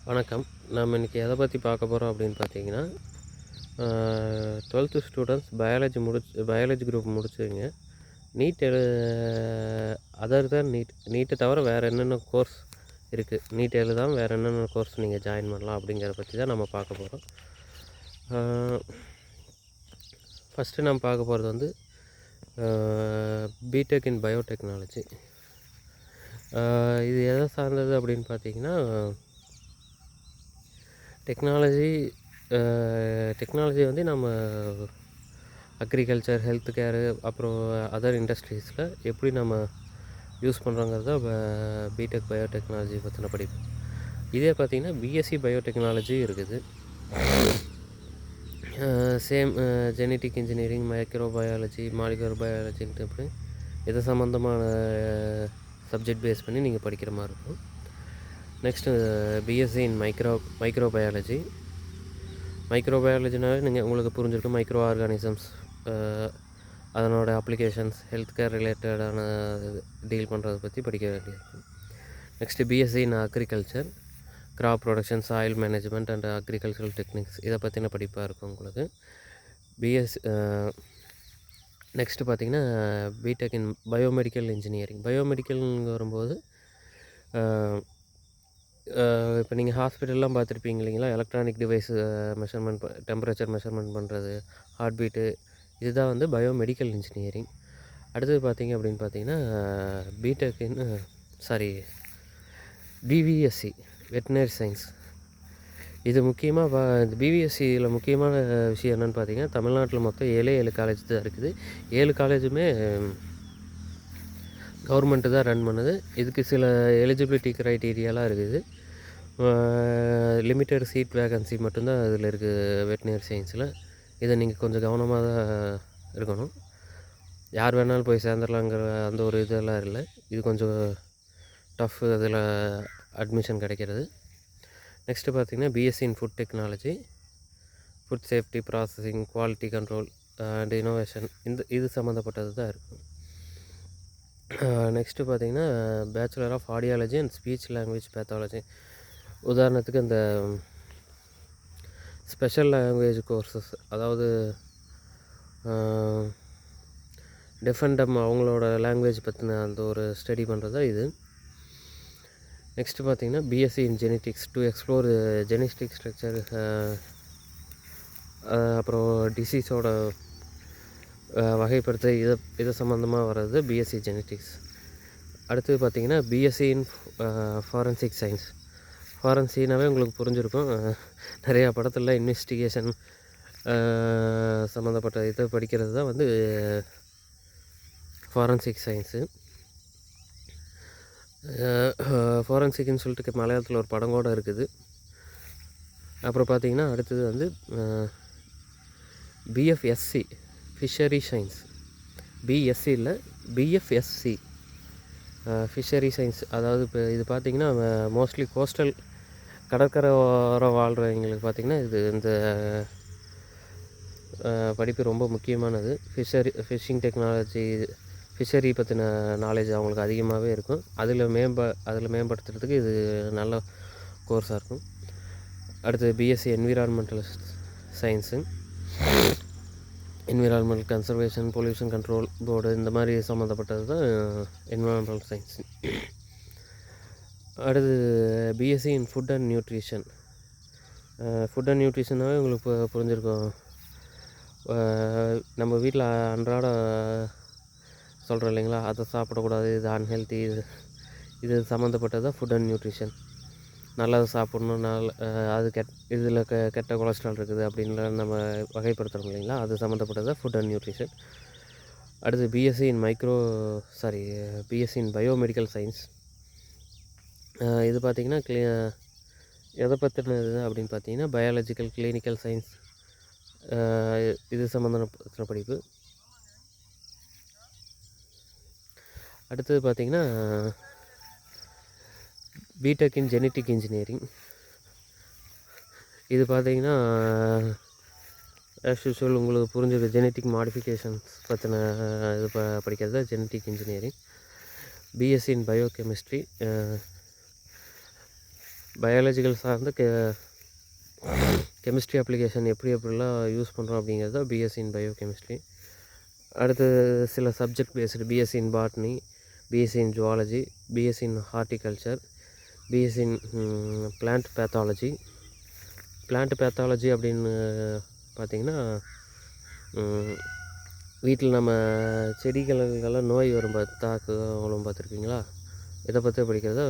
வணக்கம். நம்ம இன்றைக்கி எதை பற்றி பார்க்க போகிறோம் அப்படின்னு பார்த்தீங்கன்னா, 12th ஸ்டூடெண்ட்ஸ் பயாலஜி குரூப் முடிச்சவங்க நீட் அதர் தேன் நீட்டை தவிர வேறு என்னென்ன கோர்ஸ் இருக்குது, நீட் எழுதாமல் வேறு என்னென்ன கோர்ஸ் நீங்கள் ஜாயின் பண்ணலாம் அப்படிங்கிறத பற்றி தான் நம்ம பார்க்க போகிறோம். ஃபஸ்ட்டு நம்ம பார்க்க போகிறது வந்து பிடெக் இன் பயோடெக்னாலஜி. இது எதை சார்ந்தது அப்படின்னு பார்த்தீங்கன்னா, டெக்னாலஜி வந்து நம்ம அக்ரிகல்ச்சர், ஹெல்த் கேரு, அப்புறம் அதர் இண்டஸ்ட்ரீஸில் எப்படி நம்ம யூஸ் பண்ணுறோங்கிறத பிடெக் பயோடெக்னாலஜி பற்றின படிப்பு. இதே பார்த்திங்கன்னா பிஎஸ்சி பயோடெக்னாலஜி இருக்குது. Same genetic engineering, microbiology, molecular பயாலஜின்ட்டு இப்படி இது சம்மந்தமான சப்ஜெக்ட் பேஸ் பண்ணி நீங்கள் படிக்கிற மாதிரி இருக்கும். Next BSc in microbiology. மைக்ரோபயாலஜினாலே உங்களுக்கு புரிஞ்சிருக்கும். மைக்ரோ ஆர்கானிசம்ஸ், அதனோட அப்ளிகேஷன்ஸ், ஹெல்த் கேர் ரிலேட்டடான டீல் பண்ணுறதை பற்றி படிக்க வேண்டியிருக்கும். Next BSc in agriculture, crop production, soil management and agricultural techniques, இதை பற்றின படிப்பாக இருக்கும் உங்களுக்கு. நெக்ஸ்ட்டு பார்த்திங்கன்னா பிடெக் இன் பயோமெடிக்கல் இன்ஜினியரிங். பயோமெடிக்கல்னு வரும்போது இப்போ நீங்கள் ஹாஸ்பிட்டல்லாம் பார்த்துருப்பீங்க இல்லைங்களா, electronic device measurement, temperature measurement பண்ணுறது, ஹார்ட் பீட்டு, இதுதான் வந்து பயோமெடிக்கல் இன்ஜினியரிங். அடுத்தது பார்த்திங்க அப்படின்னு பார்த்தீங்கன்னா பிவிஎஸ்சி வெட்டினரி சயின்ஸ். இது முக்கியமாக இந்த பிவிஎஸ்சியில் முக்கியமான விஷயம் என்னென்னு பார்த்தீங்கன்னா, தமிழ்நாட்டில் மொத்தம் 7 காலேஜ் தான் இருக்குது. 7 காலேஜுமே கவர்மெண்ட்டு தான் ரன் பண்ணுது. இதுக்கு சில எலிஜிபிலிட்டி க்ரைட்டீரியாலாம் இருக்குது. லிமிட்டட் சீட் வேகன்சி மட்டும்தான் இதில் இருக்குது வெட்டினரி சயின்ஸில். இதை நீங்கள் கொஞ்சம் கவனமாக தான் இருக்கணும். யார் வேணாலும் போய் சேர்ந்துடலாங்கிற அந்த ஒரு இதெல்லாம் இல்லை. இது கொஞ்சம் டஃப் அதில் அட்மிஷன் கிடைக்கிறது. நெக்ஸ்ட்டு பார்த்திங்கன்னா BSc in food technology, food safety, processing, quality control and innovation, இது சம்மந்தப்பட்டது தான் இருக்கும். நெக்ஸ்ட்டு பார்த்திங்கன்னா bachelor of audiology and speech language pathology. உதாரணத்துக்கு இந்த ஸ்பெஷல் லாங்குவேஜ் கோர்சஸ், அதாவது டெஃப் அண்ட் டம்ப் அவங்களோட லாங்குவேஜ் பற்றின அந்த ஒரு ஸ்டடி பண்ணுறது தான் இது. நெக்ஸ்ட்டு பார்த்திங்கன்னா BSc in genetics to explore genetic structure, அப்புறம் டிசீஸோட வகைப்படுத்த இதை சம்மந்தமாக வர்றது பிஎஸ்சி ஜெனட்டிக்ஸ். அடுத்தது பார்த்திங்கன்னா பிஎஸ்சி இன் ஃபாரன்சிக் சயின்ஸ். ஃபாரன்சினாவே உங்களுக்கு புரிஞ்சிருக்கும், நிறையா படத்தில் இன்வெஸ்டிகேஷன் சம்மந்தப்பட்ட இதை படிக்கிறது தான் வந்து ஃபாரன்சிக் சயின்ஸு. ஃபாரன்சிக்னு சொல்லிட்டு மலையாளத்தில் ஒரு படம் கூட இருக்குது. அப்புறம் பார்த்திங்கன்னா அடுத்தது வந்து பிஎஃப்எஸ்சி ஃபிஷரி சயின்ஸ். பிஎஸ்சி இல்லை, பிஎஃப்எஸ்சி ஃபிஷரி சயின்ஸ். அதாவது இப்போ இது பார்த்திங்கன்னா மோஸ்ட்லி கோஸ்டல் கடற்கரை ஓரம் வாழ்கிறவங்களுக்கு பார்த்திங்கன்னா இந்த படிப்பு ரொம்ப முக்கியமானது. ஃபிஷிங் டெக்னாலஜி, ஃபிஷரி பற்றின நாலேஜ் அவங்களுக்கு அதிகமாகவே இருக்கும். அதில் மேம்படுத்துறதுக்கு இது நல்ல கோர்ஸாக இருக்கும். அடுத்தது BSc environmental science, environmental conservation, pollution control board, இந்த மாதிரி சம்மந்தப்பட்டது தான் என்விரான்மெண்டல் சயின்ஸு. அடுத்து BSc in food and nutrition. Food and நியூட்ரிஷனாகவே உங்களுக்கு புரிஞ்சிருக்கும். நம்ம வீட்டில் அன்றாட சொல்கிறோம் இல்லைங்களா, அதை சாப்பிடக்கூடாது, இது அன்ஹெல்த்தி, இது சம்மந்தப்பட்டது தான் ஃபுட் அண்ட் நியூட்ரிஷன். நல்லதை சாப்பிட்ணும், அது இதில் கெட்ட கொலஸ்ட்ரால் இருக்குது அப்படின்லாம் நம்ம வகைப்படுத்துகிறோம் இல்லைங்களா, அது சம்மந்தப்பட்டது தான் ஃபுட் அண்ட் நியூட்ரிஷன். அடுத்து பிஎஸ்சி இன் பயோமெடிக்கல் சயின்ஸ். இது பார்த்திங்கன்னா எதை பற்றினது அப்படின்னு பார்த்தீங்கன்னா பயாலஜிக்கல், கிளினிக்கல் சயின்ஸ், இது சம்மந்தப்பட்ட படிப்பு. அடுத்தது பார்த்திங்கன்னா பிடெக் இன் ஜெனட்டிக் இன்ஜினியரிங். இது பார்த்திங்கன்னா ஆஸ் யூஷுவல் உங்களுக்கு புரிஞ்சுக்க ஜெனட்டிக் மாடிஃபிகேஷன்ஸ் பற்றின இது படிக்கிறது தான் ஜெனட்டிக் இன்ஜினியரிங். பிஎஸ்சி இன் பயோகெமிஸ்ட்ரி. பயாலஜிக்கல் சார்ந்த கெமிஸ்ட்ரி அப்ளிகேஷன் எப்படிலாம் யூஸ் பண்ணுறோம் அப்படிங்கிறது தான் பிஎஸ்சி இன் பயோ கெமிஸ்ட்ரி. அடுத்து சில subject based BSc in botany, BSc in zoology, BSc in horticulture, BSc in plant pathology. Plant pathology அப்படின்னு பார்த்திங்கன்னா வீட்டில் நம்ம செடிகளுக்கெல்லாம் நோய் வரும் தாக்குகளும் பார்த்துருக்கீங்களா, இதை பற்றி படிக்கிறது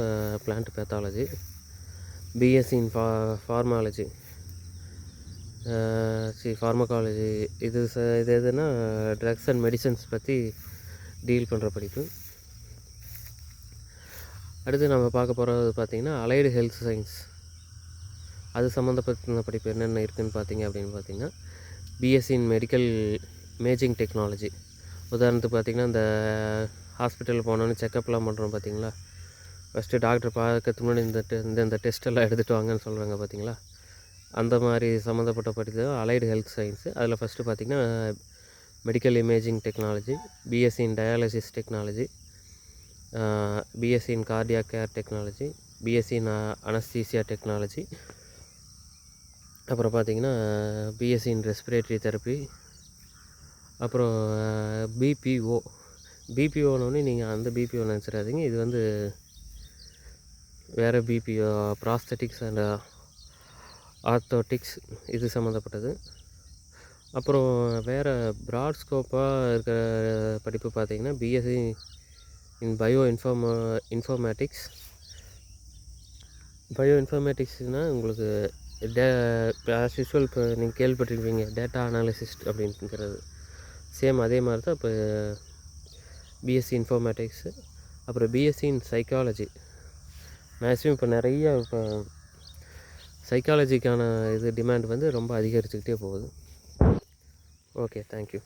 plant pathology. BSc in pharmalogy, pharmacology, இது எதுனா ட்ரக்ஸ் அண்ட் மெடிசன்ஸ் பற்றி டீல் பண்ணுற படிப்பு. அடுத்து நம்ம பார்க்க போகிறது பார்த்திங்கன்னா அலைடு ஹெல்த் சயின்ஸ். அது சம்மந்தப்பட்ட படிப்பு என்னென்ன இருக்குதுன்னு அப்படின்னு பார்த்திங்கன்னா பிஎஸ்சி இன் மெடிக்கல் இமேஜிங் டெக்னாலஜி. உதாரணத்துக்கு பார்த்திங்கன்னா இந்த ஹாஸ்பிட்டலில் போனோன்னு செக்கப்லாம் பண்ணுறோம் பார்த்திங்களா, ஃபஸ்ட்டு டாக்டர் பார்க்கறதுக்கு முன்னாடி இந்த டெஸ்ட்டெல்லாம் எடுத்துகிட்டு வாங்கன்னு சொல்கிறாங்க பார்த்திங்களா, அந்த மாதிரி சம்மந்தப்பட்ட படிப்பு தான் அலைடு ஹெல்த் சயின்ஸு. அதில் ஃபஸ்ட்டு பார்த்திங்கன்னா மெடிக்கல் இமேஜிங் டெக்னாலஜி, பிஎஸ்சி இன் டயாலிசிஸ் டெக்னாலஜி, பிஎஸ்சி இன் கார்டியாக் கேர் டெக்னாலஜி, பிஎஸ்சி இன் அனஸ்தீசியா டெக்னாலஜி, அப்புறம் பார்த்திங்கன்னா பிஎஸ்சி இன் ரெஸ்பிரேட்டரி தெரப்பி, அப்புறம் பிபிஓனோடனே நீங்கள் அந்த பிபிஓ நினச்சிடாதீங்க, இது வந்து வேறு பிபிஓ, ப்ராஸ்தட்டிக்ஸ் அண்ட் ஆர்த்தோட்டிக்ஸ், இது சம்மந்தப்பட்டது. அப்புறம் வேறு ப்ராட் ஸ்கோப்பாக இருக்கிற படிப்பு பார்த்திங்கன்னா பிஎஸ்சி இன் இன்ஃபர்மேட்டிக்ஸ். இன்ஃபர்மேட்டிக்ஸ்னால் உங்களுக்கு ஆஸ் யூஸ்வல் இப்போ நீங்கள் கேள்விப்பட்டிருப்பீங்க டேட்டா அனாலிசிஸ்ட் அப்படின்றது, சேம் அதே மாதிரி தான் இப்போ பிஎஸ்சி இன்ஃபர்மேட்டிக்ஸு. அப்புறம் பிஎஸ்சி இன் சைக்காலஜி. மேக்ஸிமம் இப்போ நிறைய இப்போ சைக்காலஜிக்கான டிமாண்ட் வந்து ரொம்ப அதிகரிச்சுக்கிட்டே போகுது. Okay, thank you.